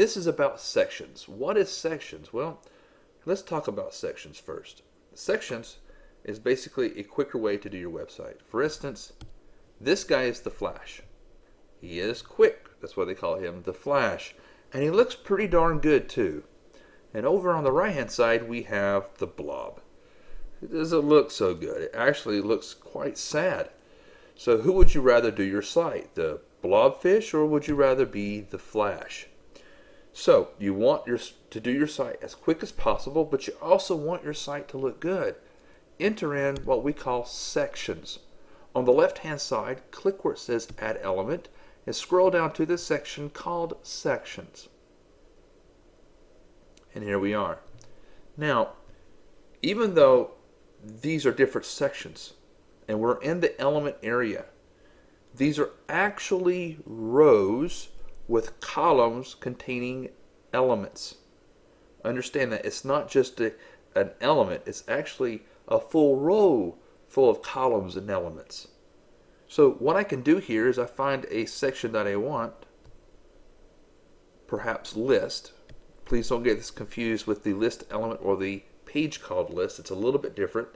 this is about sections. What is sections? Well, let's talk about sections first. Sections is basically a quicker way to do your website. For instance, this guy is the Flash. He is quick. That's why they call him the Flash. And he looks pretty darn good too. And over on the right hand side we have the Blob. It doesn't look so good. It actually looks quite sad. So who would you rather do your site? The Blobfish, or would you rather be the Flash? So you want to do your site as quick as possible, but you also want your site to look good. Enter in what we call sections. On the left hand side, click where it says Add Element and scroll down to the section called Sections. And here we are. Now, even though these are different sections and we're in the element area, these are actually rows with columns containing elements. Understand that it's not just an element, it's actually a full row full of columns and elements. So what I can do here is I find a section that I want, perhaps list. Please don't get this confused with the list element or the page called list. It's a little bit different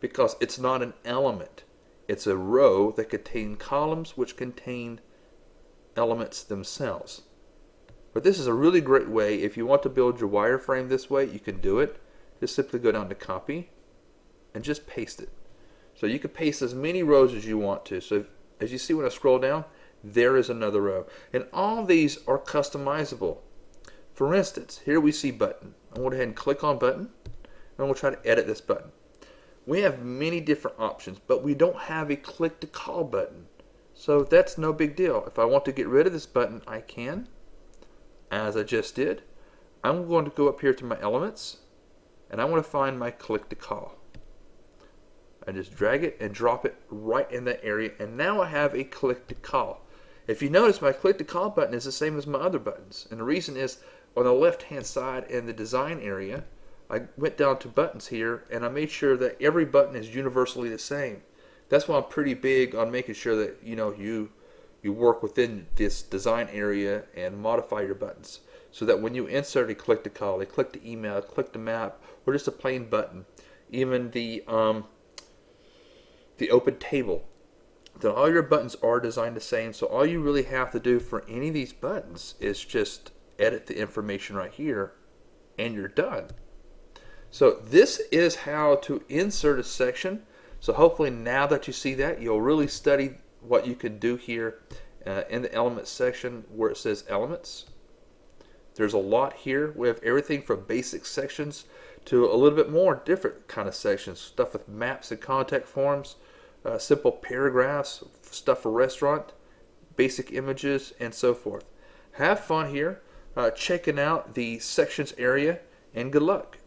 because it's not an element. It's a row that contains columns which contain elements themselves. But this is a really great way. If you want to build your wireframe this way, you can do it. Just simply go down to copy and just paste it. So you can paste as many rows as you want to. So as you see when I scroll down, there is another row. And all these are customizable. For instance, here we see button. I'm going to go ahead and click on button, and we'll try to edit this button. We have many different options, but we don't have a click to call button. So that's no big deal. If I want to get rid of this button, I can, as I just did. I'm going to go up here to my elements, and I want to find my click to call. I just drag it and drop it right in that area, and now I have a click to call. If you notice, my click to call button is the same as my other buttons, and the reason is on the left hand side in the design area, I went down to buttons here and I made sure that every button is universally the same. That's why I'm pretty big on making sure that you work within this design area and modify your buttons so that when you insert a click to call, a click to email, a click to map, or just a plain button, even the open table, that all your buttons are designed the same. So all you really have to do for any of these buttons is just edit the information right here and you're done. So this is how to insert a section. So hopefully now that you see that, you'll really study what you can do here in the elements section where it says elements. There's a lot here. We have everything from basic sections to a little bit more different kind of sections, stuff with maps and contact forms, simple paragraphs, stuff for restaurant, basic images, and so forth. Have fun here checking out the sections area, and good luck.